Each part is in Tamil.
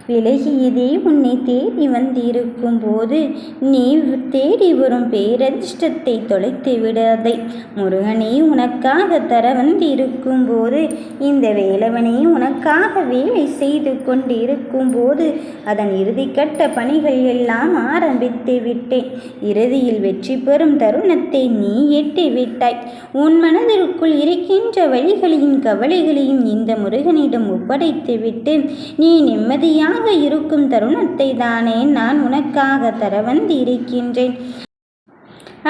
விலகியதே உன்னை தேடி வந்திருக்கும் போது நீ தேடி வரும் பேரதிர்ஷ்டத்தை தொலைத்து விடாதே. முருகனே உனக்காக தர வந்திருக்கும் போது, இந்த வேலவனே உனக்காக வேலை செய்து கொண்டிருக்கும் போது, அதன் இறுதிக்கட்ட பணிகள் எல்லாம் ஆரம்பித்து விட்டேன். இறுதியில் வெற்றி பெறும் தருணத்தை நீ எட்டி விட்டாய். உன் மனதிற்குள் இருக்கின்ற வழிகளையும் கவலைகளையும் இந்த முருகனிடம் ஒப்படைத்து விட்டு நீ நிம்மதியாக இருக்கும் தருணத்தை தானே நான் உனக்காக தர வந்திருக்கின்றேன்.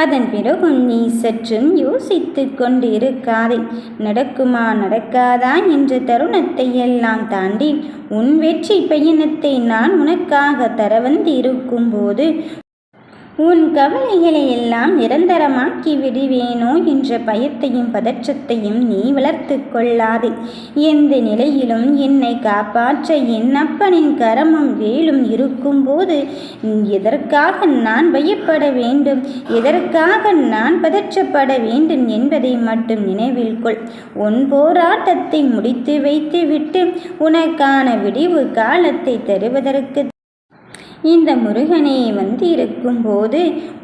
அதன் பிறகும் நீ சற்றும் யோசித்து கொண்டிருக்காதே. நடக்குமா நடக்காதா என்ற தருணத்தை எல்லாம் தாண்டி உன் வெற்றி பயணத்தை நான் உனக்காக தர வந்திருக்கும் போது உன் கவலைகளை எல்லாம் நிரந்தரமாக்கி விடுவேனோ என்ற பயத்தையும் பதற்றத்தையும் நீ வளர்த்து கொள்ளாதே. எந்த நிலையிலும் என்னை காப்பாற்ற என் அப்பனின் கரமும் வேலும் இருக்கும்போது எதற்காக நான் பயப்பட வேண்டும், எதற்காக நான் பதற்றப்பட வேண்டும் என்பதை மட்டும் நினைவில் கொள். உன் போராட்டத்தை முடித்து வைத்துவிட்டு உனக்கான விடிவு காலத்தை தருவதற்கு இந்த முருகனே வந்திருக்கும் போது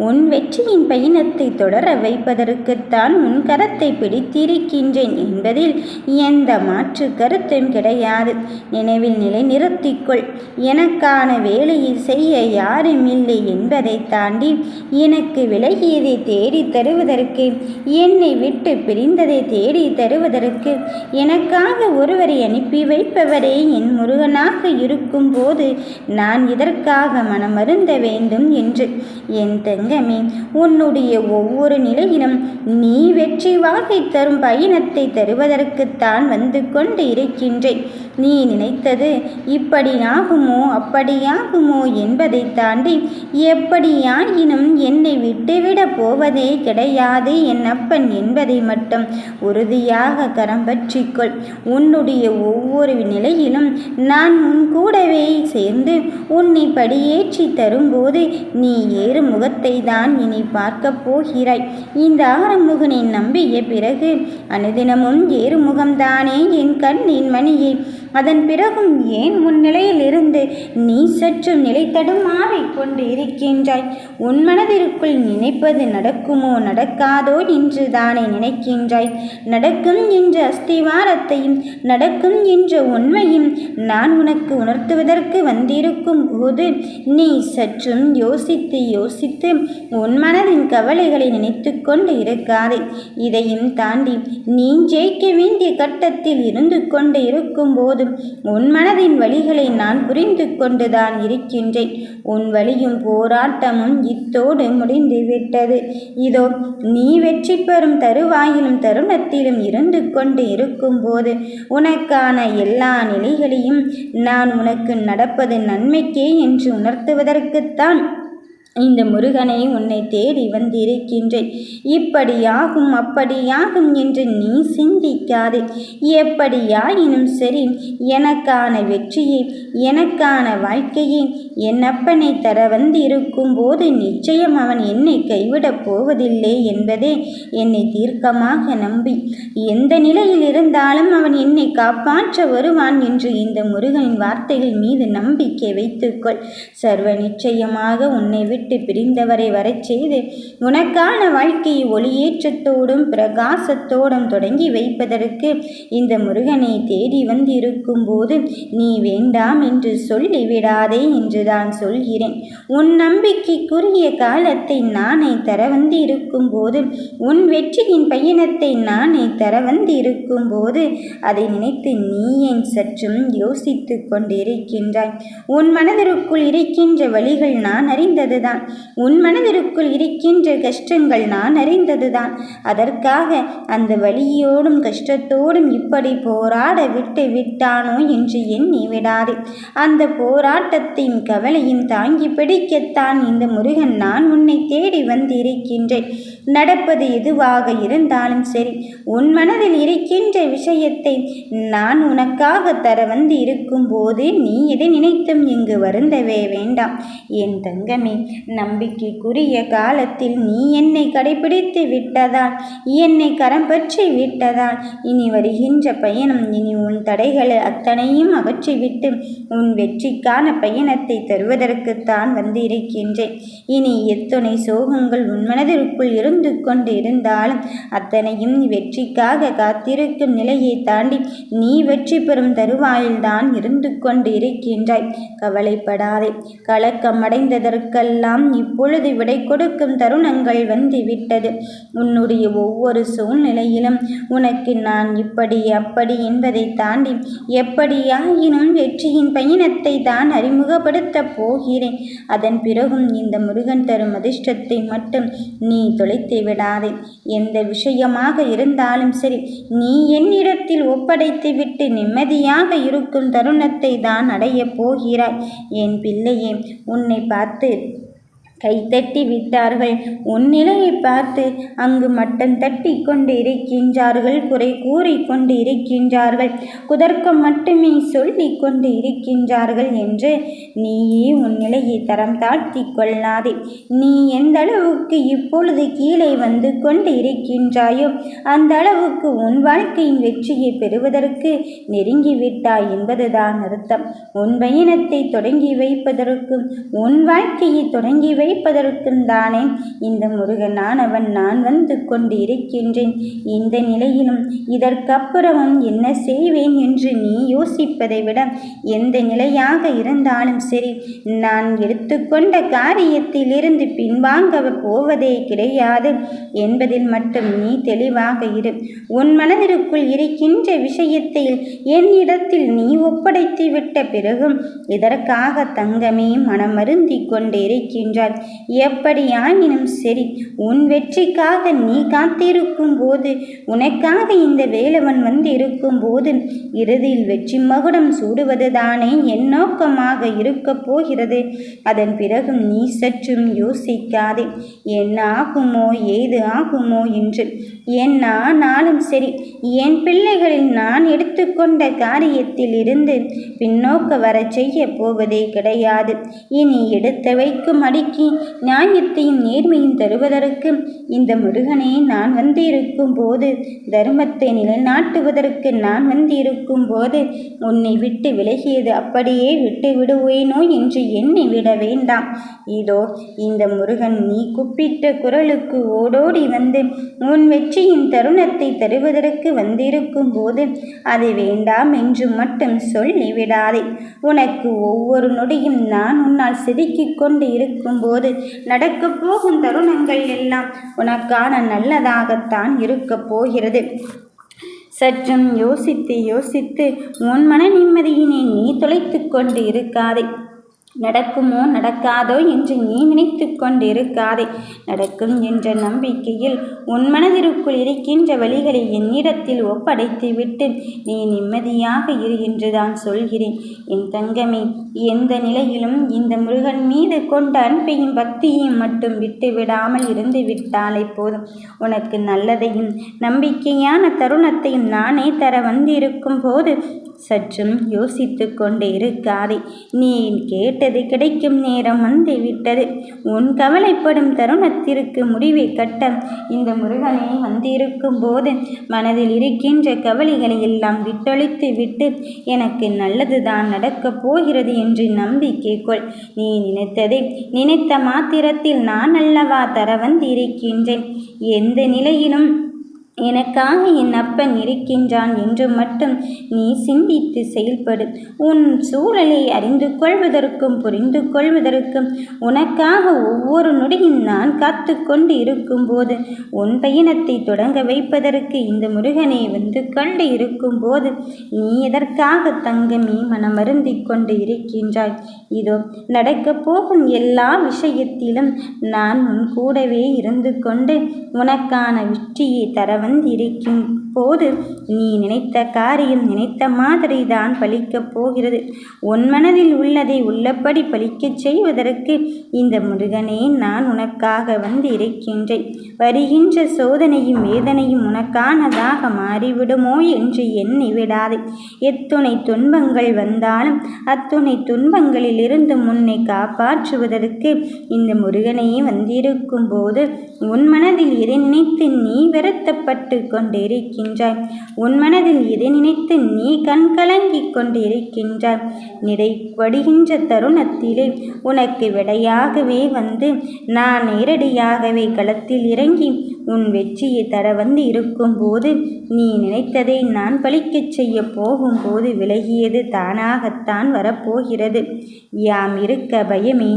உன் வெற்றியின் பயணத்தை தொடர வைப்பதற்குத்தான் உன் கரத்தை பிடித்திருக்கின்றேன் என்பதில் எந்த மாற்று கருத்தும் கிடையாது. நினைவில் நிலைநிறுத்திக்கொள். எனக்கான வேலையை செய்ய யாரும் இல்லை என்பதை தாண்டி எனக்கு விலகியதை தேடி தருவதற்கு, என்னை விட்டு பிரிந்ததை தேடி தருவதற்கு எனக்காக ஒருவரை அனுப்பி வைப்பவரே என் முருகனாக இருக்கும் போது நான் இதற்காக மனமருந்த வேண்டும் என்று. என் தங்கமே, உன்னுடைய ஒவ்வொரு நிலையிலும் நீ வெற்றி வாகை தரும் பயணத்தை தருவதற்குத்தான் வந்து கொண்டு இருக்கின்றேன். நீ நினைத்தது இப்படியாகுமோ அப்படியாகுமோ என்பதை தாண்டி எப்படியாயினும் என்னை விட்டுவிடப் போவதே கிடையாது என் அப்பன் என்பதை மட்டும் உறுதியாக கரம் பற்றிக்கொள். உன்னுடைய ஒவ்வொரு நிலையிலும் நான் உன் கூடவே சேர்ந்து உன்னை படியேற்றி தரும்போது நீ ஏறு முகத்தை தான் இனி பார்க்கப் போகிறாய். இந்த ஆறுமுகனை நம்பிய பிறகு அனுதினமும் ஏறு முகம்தானே என் கண்ணின் மணியை. அதன் பிறகும் ஏன் முன்னிலையில் இருந்து நீ சற்றும் நிலை தடுமாறிக் கொண்டு இருக்கின்றாய்? உன் மனதிற்குள் நினைப்பது நடக்குமோ நடக்காதோ என்று தானே நினைக்கின்றாய். நடக்கும் என்ற அஸ்திவாரத்தையும் நடக்கும் என்ற உண்மையும் நான் உனக்கு உணர்த்துவதற்கு வந்திருக்கும் போது நீ சற்றும் யோசித்து யோசித்து உன் மனதின் கவலைகளை நினைத்து கொண்டு இருக்காதே. இதையும் தாண்டி நீ ஜெயிக்க வேண்டிய கட்டத்தில் இருந்து கொண்டு இருக்கும் போது உன் மனதின் வழிகளை நான் புரிந்து கொண்டுதான் இருக்கின்றேன். உன் வழியும் போராட்டமும் இத்தோடு முடிந்து விட்டது. இதோ நீ வெற்றி பெறும் தருவாயிலும் தருணத்திலும் இருந்து கொண்டு இருக்கும் போது உனக்கான எல்லா நிலைகளையும் நான் உனக்கு நடப்பது நன்மைக்கே என்று உணர்த்துவதற்குத்தான் இந்த முருகனை உன்னை தேடி வந்திருக்கின்றேன். இப்படியாகும் அப்படியாகும் என்று நீ சிந்திக்காதே. எப்படியாயினும் சரி, எனக்கான வெற்றியை எனக்கான வாழ்க்கையை என் அப்பனை தர வந்திருக்கும் போது நிச்சயம் அவன் என்னை கைவிடப் போவதில்லை என்பதே என்னை தீர்க்கமாக நம்பி எந்த நிலையில் இருந்தாலும் அவன் என்னை காப்பாற்ற வருவான் என்று இந்த முருகனின் வார்த்தைகள் மீது நம்பிக்கை வைத்துக்கொள். சர்வ நிச்சயமாக உன்னை விட்டு பிரிந்தவரை வரச் செய்து உனக்கான வாழ்க்கையை ஒளியேற்றத்தோடும் பிரகாசத்தோடும் தொடங்கி வைப்பதற்கு இந்த முருகனை தேடி வந்திருக்கும் போது நீ வேண்டாம் என்று சொல்லிவிடாதே என்றுதான் சொல்கிறேன். உன் நம்பிக்கைக்குரிய காலத்தை நானே தர வந்து இருக்கும் போது, உன் வெற்றியின் பயணத்தை நானே தர வந்து இருக்கும் போது அதை நினைத்து நீ ஏன் சற்றும் யோசித்து கொண்டிருக்கின்றாய்? உன் மனதிற்குள் இருக்கின்ற வழிகள் நான் அறிந்ததுதான். உன் மனதிற்குள் இருக்கின்ற கஷ்டங்கள் நான் அறிந்ததுதான். அதற்காக அந்த வலியோடும் கஷ்டத்தோடும் இப்படி போராட விட்டு விட்டானோ என்று எண்ணி விடாதே. அந்த போராட்டத்தின் கவலையும் தாங்கி பிடிக்கத்தான் இந்த முருகன் நான் உன்னை தேடி வந்திருக்கின்றேன். நடப்பது எதுவாக இருந்தாலும் சரி, உன் மனதில் இருக்கின்ற விஷயத்தை நான் உனக்காக தர வந்து இருக்கும் போது நீ எதை நினைத்தும் இங்கு வருந்தவே வேண்டாம். என் தங்கமே, நம்பிக்கைக்குரிய காலத்தில் நீ என்னை கடைபிடித்து விட்டதால், என்னை கரம் பற்றி விட்டதால், இனி வருகின்ற பயணம் இனி உன் தடைகள் அத்தனையும் அகற்றிவிட்டு உன் வெற்றிக்கான பயணத்தை தருவதற்குத்தான் வந்திருக்கின்றேன். இனி எத்தனை சோகங்கள் உன் மனதிற்குள் இருந்து கொண்டு இருந்தாலும் அத்தனையும் வெற்றிக்காக காத்திருக்கும் நிலையை தாண்டி நீ வெற்றி பெறும் தருவாயில்தான் இருந்து கொண்டு இருக்கின்றாய். கவலைப்படாதே. கலக்கம் அடைந்ததற்கெல்லாம் இப்பொழுது விடை கொடுக்கும் தருணங்கள் வந்துவிட்டது. உன்னுடைய ஒவ்வொரு சூழ்நிலையிலும் உனக்கு நான் இப்படி அப்படி என்பதை தாண்டி எப்படியாயினும் வெற்றியின் பயணத்தை தான் அறிமுகப்படுத்தப் போகிறேன். அதன் பிறகும் இந்த முருகன் தரும் அதிர்ஷ்டத்தை மட்டும் நீ தொலைத்து விடாதே. எந்த விஷயமாக இருந்தாலும் சரி, நீ என்னிடத்தில் ஒப்படைத்து விட்டு நிம்மதியாக இருக்கும் தருணத்தை தான் அடையப் போகிறாய். என் பிள்ளையே, உன்னை பார்த்து கைத்தட்டி விட்டார்கள். உன் நிலையை பார்த்து அங்கு மட்டம் தட்டி கொண்டு இருக்கின்றார்கள், குறை கூறி கொண்டு இருக்கின்றார்கள், குதர்க்கம் மட்டுமே சொல்லி கொண்டு இருக்கின்றார்கள் என்று நீயே உன் நிலையை தரம் தாழ்த்தி கொள்ளாதே. நீ எந்த அளவுக்கு இப்பொழுது கீழே வந்து கொண்டு இருக்கின்றாயோ அந்த அளவுக்கு உன் வாழ்க்கையின் வெற்றியை பெறுவதற்கு நெருங்கிவிட்டாய் என்பதுதான் அர்த்தம். உன் பயணத்தை தொடங்கி வைப்பதற்கும் உன் வாழ்க்கையை தொடங்கி வைப்பதற்கும் தானே இந்த முருகனானவன் நான் வந்து கொண்டு இருக்கின்றேன். இந்த நிலையிலும் இதற்கப்புறமும் என்ன செய்வேன் என்று நீ யோசிப்பதை விட எந்த நிலையாக இருந்தாலும் சரி, நான் எடுத்துக்கொண்ட காரியத்திலிருந்து பின்வாங்க போவதே கிடையாது என்பதில் மட்டும் நீ தெளிவாக இரு. உன் மனதிற்குள் இருக்கின்ற விஷயத்தில் என்னிடத்தில் நீ ஒப்படைத்து விட்ட பிறகும் இதற்காக தங்கமே மனமருந்தி கொண்டு இருக்கின்றார். எப்படியாயினும் சரி, உன் வெற்றிக்காக நீ காத்திருக்கும் போது, உனக்காக இந்த வேலவன் வந்து இருக்கும் போது இறுதியில் வெற்றி மகுடம் சூடுவதுதானே என் நோக்கமாக இருக்கப் போகிறது. அதன் பிறகும் நீ சற்றும் யோசிக்காதே என்ன ஆகுமோ ஏது ஆகுமோ என்று. என்னாலும் சரி, என் பிள்ளைகளில் நான் எடுத்துக்கொண்ட காரியத்தில் இருந்து பின்னோக்க வர செய்ய போவதே கிடையாது. இனி எடுத்து வைக்கும் அடிக்கு நியாயத்தையும் நேர்மையும் தருவதற்கு இந்த முருகனே நான் வந்து இருக்கும் போது, தர்மத்தை நிலைநாட்டுவதற்கு நான் வந்து இருக்கும் போது உன்னை விட்டு விலகியது அப்படியே விட்டு விடுவேனோ என்று எண்ணி விட வேண்டாம். இதோ இந்த முருகன் நீ கூப்பிட்ட குரலுக்கு ஓடோடி வந்து உன் வெற்றியின் தருணத்தை தருவதற்கு வந்திருக்கும் போது அது வேண்டாம் என்று மட்டும் சொல்லிவிடாதே. உனக்கு ஒவ்வொரு நொடியும் நான் உன்னால் செதுக்கிக் கொண்டு இருக்கும் போது நடக்கப் போகும் தருணங்கள் எல்லாம் உனக்கான நல்லதாகத்தான் இருக்கப் போகிறது. சற்றும் யோசித்து யோசித்து உன் மன நிம்மதியினை நீ தொலைத்து கொண்டு இருக்காதே. நடக்குமோ நடக்காதோ என்று நீ நினைத்து கொண்டு இருக்காதே. நடக்கும் என்ற நம்பிக்கையில் உன் மனதிற்குள் இருக்கின்ற வழிகளை என்னிடத்தில் ஒப்படைத்து விட்டு நீ நிம்மதியாக இரு என்றுதான் சொல்கிறேன். என் தங்கமே, எந்த நிலையிலும் இந்த முருகன் மீது கொண்ட அன்பையும் பக்தியையும் மட்டும் விட்டு விடாமல் இருந்து விட்டாலே போதும். உனக்கு நல்லதையும் நம்பிக்கையான தருணத்தையும் நானே தர வந்திருக்கும் போது சற்றும் யோசித்து கொண்டு இருக்காதே. நீ கேட்டது கிடைக்கும் நேரம் வந்து விட்டது. உன் கவலைப்படும் தருணத்திற்கு முடிவை கட்ட இந்த முருகனே வந்திருக்கும் போது மனதில் இருக்கின்ற கவலைகளை எல்லாம் விட்டொழித்து விட்டு எனக்கு நல்லதுதான் நடக்கப் போகிறது என்று நம்பிக்கை கொள். நீ நினைத்ததை நினைத்த மாத்திரத்தில் நான் அல்லவா தர வந்திருக்கின்றேன். எந்த நிலையிலும் எனக்காக என் அப்பன் இருக்கின்றான் என்று மட்டும் நீ சிந்தித்து செயல்படு. உன் சூழலை அறிந்து கொள்வதற்கும் புரிந்து கொள்வதற்கும் உனக்காக ஒவ்வொரு நொடியும் நான் காத்து கொண்டு இருக்கும்போது உன் பயணத்தை தொடங்க வைப்பதற்கு இந்த முருகனை வந்து கொண்டு இருக்கும்போது நீ எதற்காக தங்கமே மனமருந்தி கொண்டு இருக்கின்றாய்? இதோ நடக்கப் போகும் எல்லா விஷயத்திலும் நான் உன் கூடவே இருந்து கொண்டு உனக்கான வெற்றியை தர வந்திருக்கின்றேன். இப்போது நீ நினைத்த காரியம் நினைத்த மாதிரி தான் பலிக்கப் போகிறது. உன் மனதில் உள்ளதை உள்ளபடி பலிக்கச் செய்வதற்கு இந்த முருகனே நான் உனக்காக வந்து இருக்கின்றேன். வருகின்ற சோதனையும் வேதனையும் உனக்கானதாக மாறிவிடுமோ என்று எண்ணி விடாதே. எத்துணை துன்பங்கள் வந்தாலும் அத்துணை துன்பங்களில் இருந்து முன்னை காப்பாற்றுவதற்கு இந்த முருகனே வந்திருக்கும் போது உன் மனதில் எதை நினைத்து நீ வருத்தப்பட்டு கொண்டிருக்கின்றாய்? உன் மனதில் எதை நினைத்து நீ கண்கலங்கிக் கொண்டிருக்கின்றாய்? நிலைப்படுகின்ற தருணத்திலே உனக்கு விடையாகவே வந்து நான் நேரடியாகவே களத்தில் இறங்கி உன் வெற்றியை தர வந்து இருக்கும்போது நீ நினைத்ததை நான் பலிக்கச் செய்ய போகும்போது விலகியது தானாகத்தான் வரப்போகிறது. யாம் இருக்க பயமே.